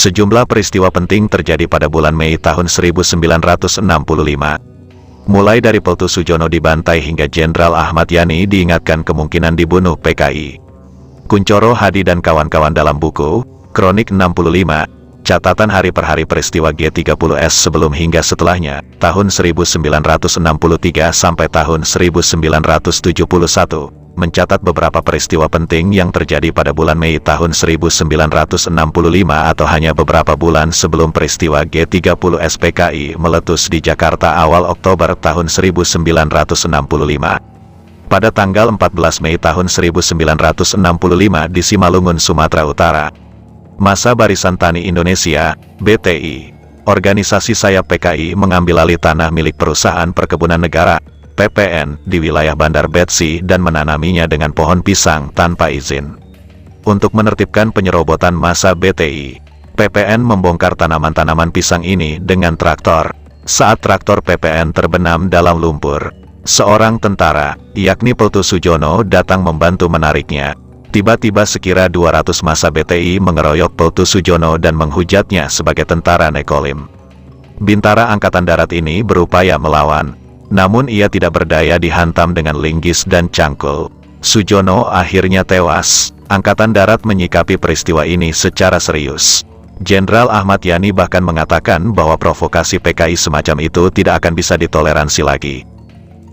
Sejumlah peristiwa penting terjadi pada bulan Mei tahun 1965. Mulai dari Peltu Sujono dibantai hingga Jenderal Ahmad Yani diingatkan kemungkinan dibunuh PKI. Kuncoro Hadi dan kawan-kawan dalam buku, Kronik 65, catatan hari per hari peristiwa G30S sebelum hingga setelahnya, tahun 1963 sampai tahun 1971. Mencatat beberapa peristiwa penting yang terjadi pada bulan Mei tahun 1965 atau hanya beberapa bulan sebelum peristiwa G30S PKI meletus di Jakarta awal Oktober tahun 1965. Pada tanggal 14 Mei tahun 1965 di Simalungun, Sumatera Utara, Massa Barisan Tani Indonesia, BTI, organisasi sayap PKI mengambil alih tanah milik Perusahaan Perkebunan Negara, PPN, di wilayah Bandar Betsi dan menanaminya dengan pohon pisang tanpa izin. Untuk menertibkan penyerobotan massa BTI, PPN membongkar tanaman-tanaman pisang ini dengan traktor. Saat traktor PPN terbenam dalam lumpur, seorang tentara, yakni Peltu Sujono, datang membantu menariknya. Tiba-tiba sekira 200 massa BTI mengeroyok Peltu Sujono dan menghujatnya sebagai tentara Nekolim. Bintara Angkatan Darat ini berupaya melawan, namun ia tidak berdaya, dihantam dengan linggis dan cangkul. Sujono akhirnya tewas. Angkatan Darat menyikapi peristiwa ini secara serius. Jenderal Ahmad Yani bahkan mengatakan bahwa provokasi PKI semacam itu tidak akan bisa ditoleransi lagi.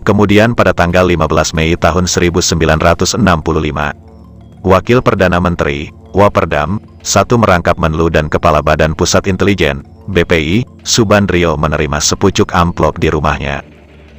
Kemudian pada tanggal 15 Mei tahun 1965, Wakil Perdana Menteri, Waperdam, satu merangkap Menlu dan Kepala Badan Pusat Intelijen, BPI, Subandrio menerima sepucuk amplop di rumahnya.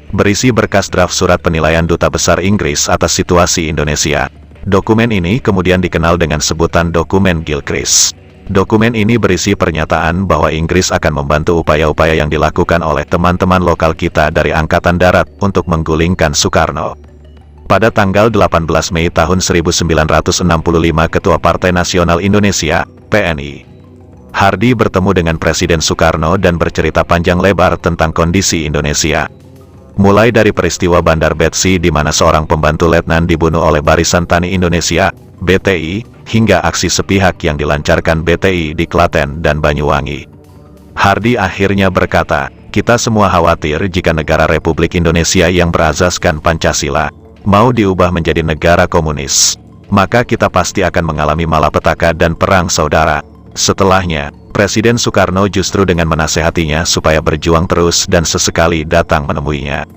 Berisi berkas draft surat penilaian Duta Besar Inggris atas situasi Indonesia. Dokumen ini kemudian dikenal dengan sebutan Dokumen Gilchrist. Dokumen ini berisi pernyataan bahwa Inggris akan membantu upaya-upaya yang dilakukan oleh teman-teman lokal kita dari Angkatan Darat untuk menggulingkan Soekarno. Pada tanggal 18 Mei tahun 1965 Ketua Partai Nasional Indonesia, PNI, Hardi bertemu dengan Presiden Soekarno dan bercerita panjang lebar tentang kondisi Indonesia. Mulai dari peristiwa Bandar Betsi di mana seorang pembantu letnan dibunuh oleh Barisan Tani Indonesia, BTI, hingga aksi sepihak yang dilancarkan BTI di Klaten dan Banyuwangi. Hardi akhirnya berkata, "Kita semua khawatir jika negara Republik Indonesia yang berazaskan Pancasila mau diubah menjadi negara komunis, maka kita pasti akan mengalami malapetaka dan perang saudara." Setelahnya, Presiden Soekarno justru dengan menasehatinya supaya berjuang terus dan sesekali datang menemuinya.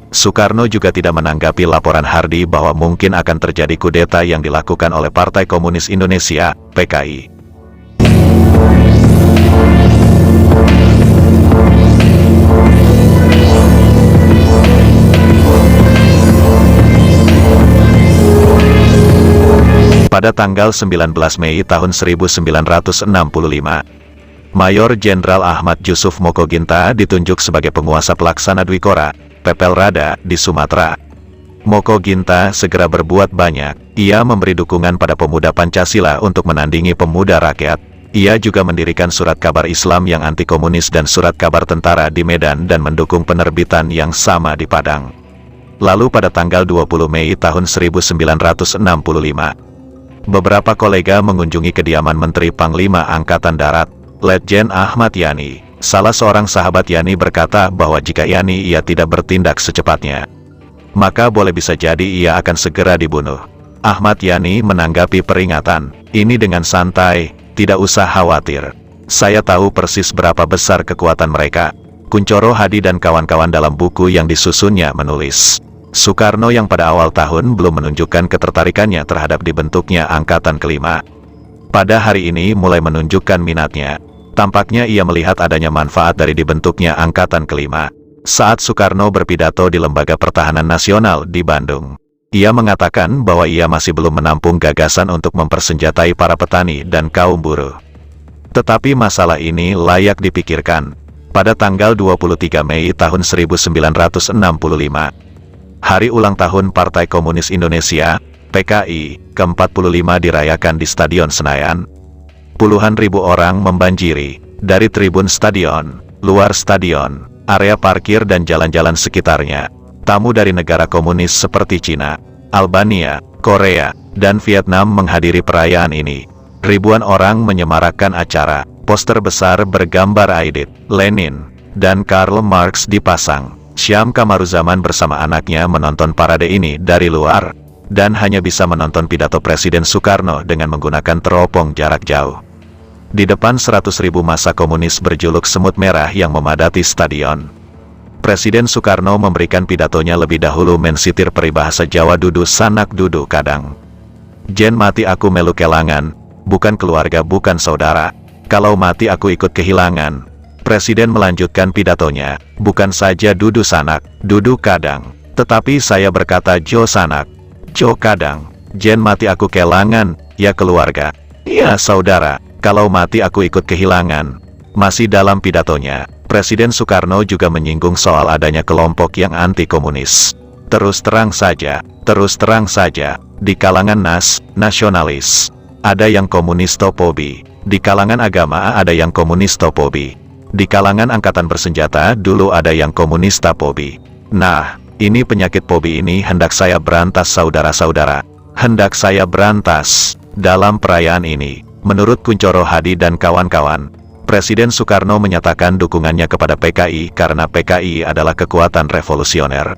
Soekarno juga tidak menanggapi laporan Hardi bahwa mungkin akan terjadi kudeta yang dilakukan oleh Partai Komunis Indonesia, PKI. Pada tanggal 19 Mei tahun 1965, Mayor Jenderal Ahmad Yusuf Mokoginta ditunjuk sebagai penguasa pelaksana Dwikora, Pepelrada, di Sumatera. Mokoginta segera berbuat banyak. Ia memberi dukungan pada pemuda Pancasila untuk menandingi pemuda rakyat. Ia juga mendirikan surat kabar Islam yang anti-komunis dan surat kabar tentara di Medan dan mendukung penerbitan yang sama di Padang. Lalu pada tanggal 20 Mei tahun 1965, beberapa kolega mengunjungi kediaman Menteri Panglima Angkatan Darat, Letjen Ahmad Yani. Salah seorang sahabat Yani berkata bahwa jika Yani ia tidak bertindak secepatnya, maka boleh bisa jadi ia akan segera dibunuh. Ahmad Yani menanggapi peringatan ini dengan santai, "Tidak usah khawatir. Saya tahu persis berapa besar kekuatan mereka." Kuncoro Hadi dan kawan-kawan dalam buku yang disusunnya menulis, Soekarno yang pada awal tahun belum menunjukkan ketertarikannya terhadap dibentuknya Angkatan Kelima, pada hari ini mulai menunjukkan minatnya. Tampaknya ia melihat adanya manfaat dari dibentuknya Angkatan Kelima. Saat Soekarno berpidato di Lembaga Pertahanan Nasional di Bandung, ia mengatakan bahwa ia masih belum menampung gagasan untuk mempersenjatai para petani dan kaum buruh. Tetapi masalah ini layak dipikirkan. Pada tanggal 23 Mei tahun 1965, hari ulang tahun Partai Komunis Indonesia, PKI, ke-45 dirayakan di Stadion Senayan. Puluhan ribu orang membanjiri, dari tribun stadion, luar stadion, area parkir dan jalan-jalan sekitarnya. Tamu dari negara komunis seperti Cina, Albania, Korea, dan Vietnam menghadiri perayaan ini. Ribuan orang menyemarakkan acara. Poster besar bergambar Aidit, Lenin, dan Karl Marx dipasang. Syam Kamaruzaman bersama anaknya menonton parade ini dari luar, dan hanya bisa menonton pidato Presiden Soekarno dengan menggunakan teropong jarak jauh. Di depan 100.000 massa komunis berjuluk semut merah yang memadati stadion. Presiden Soekarno memberikan pidatonya lebih dahulu mensitir peribahasa Jawa dudu sanak dudu kadang. Jen mati aku melu kelangan, bukan keluarga bukan saudara, kalau mati aku ikut kehilangan. Presiden melanjutkan pidatonya, bukan saja dudu sanak, dudu kadang, tetapi saya berkata jo sanak, jo kadang, jen mati aku kelangan, ya keluarga, ya saudara, kalau mati aku ikut kehilangan. Masih dalam pidatonya, Presiden Soekarno juga menyinggung soal adanya kelompok yang anti-komunis. Terus terang saja, di kalangan nasionalis, ada yang komunistofobi, di kalangan agama ada yang komunistofobi, di kalangan angkatan bersenjata dulu ada yang komunistafobi. Nah, ini penyakit fobi ini hendak saya berantas saudara-saudara, hendak saya berantas. Dalam perayaan ini, menurut Kuncoro Hadi dan kawan-kawan, Presiden Soekarno menyatakan dukungannya kepada PKI karena PKI adalah kekuatan revolusioner.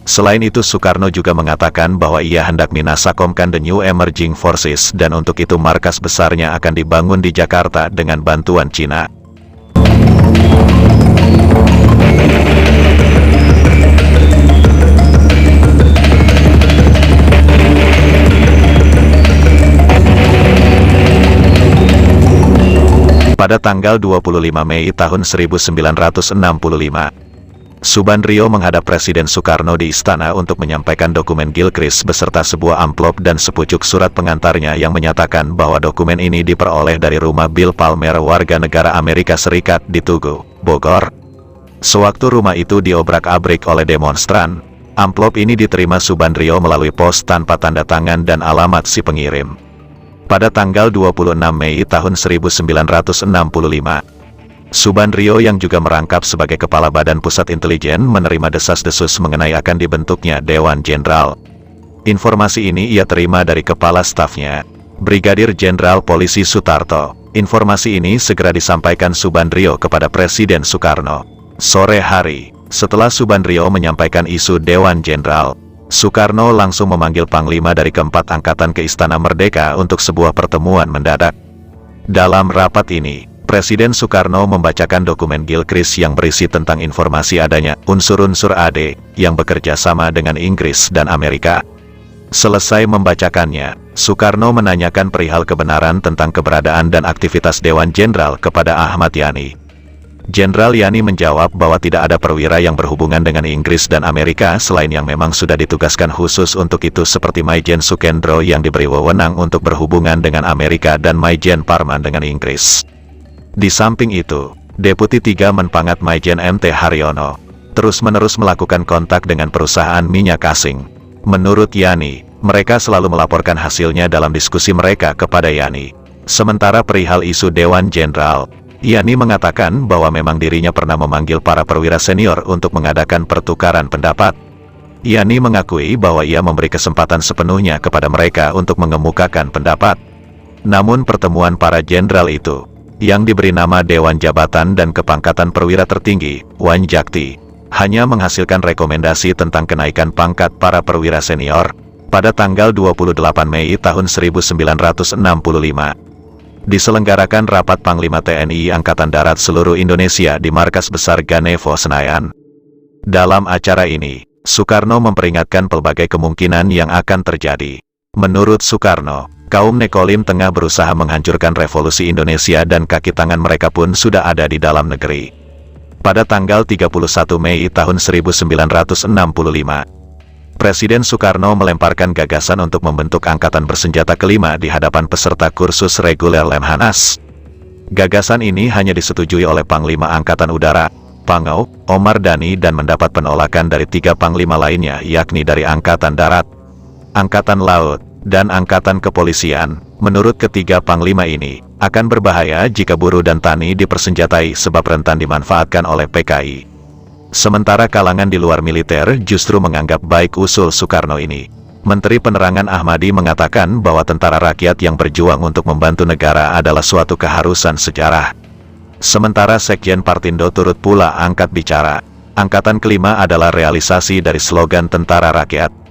Selain itu Soekarno juga mengatakan bahwa ia hendak minasakomkan the new emerging forces dan untuk itu markas besarnya akan dibangun di Jakarta dengan bantuan Cina. Pada tanggal 25 Mei tahun 1965, Subandrio menghadap Presiden Soekarno di istana untuk menyampaikan dokumen Gilchrist beserta sebuah amplop dan sepucuk surat pengantarnya yang menyatakan bahwa dokumen ini diperoleh dari rumah Bill Palmer warga negara Amerika Serikat di Tugu, Bogor. Sewaktu rumah itu diobrak-abrik oleh demonstran, amplop ini diterima Subandrio melalui pos tanpa tanda tangan dan alamat si pengirim. Pada tanggal 26 Mei tahun 1965, Subandrio yang juga merangkap sebagai Kepala Badan Pusat Intelijen menerima desas-desus mengenai akan dibentuknya Dewan Jenderal. Informasi ini ia terima dari Kepala Stafnya, Brigadir Jenderal Polisi Sutarto. Informasi ini segera disampaikan Subandrio kepada Presiden Soekarno. Sore hari, setelah Subandrio menyampaikan isu Dewan Jenderal, Soekarno langsung memanggil Panglima dari keempat angkatan ke Istana Merdeka untuk sebuah pertemuan mendadak. Dalam rapat ini, Presiden Soekarno membacakan dokumen Gilchrist yang berisi tentang informasi adanya unsur-unsur AD yang bekerja sama dengan Inggris dan Amerika. Selesai membacakannya, Soekarno menanyakan perihal kebenaran tentang keberadaan dan aktivitas Dewan Jenderal kepada Ahmad Yani. Jenderal Yani menjawab bahwa tidak ada perwira yang berhubungan dengan Inggris dan Amerika selain yang memang sudah ditugaskan khusus untuk itu seperti Maijen Sukendro yang diberi wewenang untuk berhubungan dengan Amerika dan Maijen Parman dengan Inggris. Di samping itu, Deputi 3 Menpangat Maijen MT Haryono terus-menerus melakukan kontak dengan perusahaan minyak asing. Menurut Yani, mereka selalu melaporkan hasilnya dalam diskusi mereka kepada Yani. Sementara perihal isu Dewan Jenderal, Yani mengatakan bahwa memang dirinya pernah memanggil para perwira senior untuk mengadakan pertukaran pendapat. Yani mengakui bahwa ia memberi kesempatan sepenuhnya kepada mereka untuk mengemukakan pendapat. Namun pertemuan para jenderal itu, yang diberi nama Dewan Jabatan dan Kepangkatan Perwira Tertinggi, Wanjakti, hanya menghasilkan rekomendasi tentang kenaikan pangkat para perwira senior, pada tanggal 28 Mei tahun 1965. Diselenggarakan rapat Panglima TNI Angkatan Darat seluruh Indonesia di Markas Besar Ganevo, Senayan. Dalam acara ini, Soekarno memperingatkan pelbagai kemungkinan yang akan terjadi. Menurut Soekarno, kaum Nekolim tengah berusaha menghancurkan revolusi Indonesia dan kaki tangan mereka pun sudah ada di dalam negeri. Pada tanggal 31 Mei tahun 1965, Presiden Soekarno melemparkan gagasan untuk membentuk Angkatan Bersenjata kelima di hadapan peserta kursus reguler Lemhanas. Gagasan ini hanya disetujui oleh Panglima Angkatan Udara, Pangau, Omar Dhani dan mendapat penolakan dari 3 panglima lainnya yakni dari Angkatan Darat, Angkatan Laut, dan Angkatan Kepolisian. Menurut ketiga panglima ini, akan berbahaya jika buruh dan tani dipersenjatai sebab rentan dimanfaatkan oleh PKI. Sementara kalangan di luar militer justru menganggap baik usul Soekarno ini. Menteri Penerangan Ahmadi mengatakan bahwa tentara rakyat yang berjuang untuk membantu negara adalah suatu keharusan sejarah. Sementara Sekjen Partindo turut pula angkat bicara. Angkatan kelima adalah realisasi dari slogan tentara rakyat.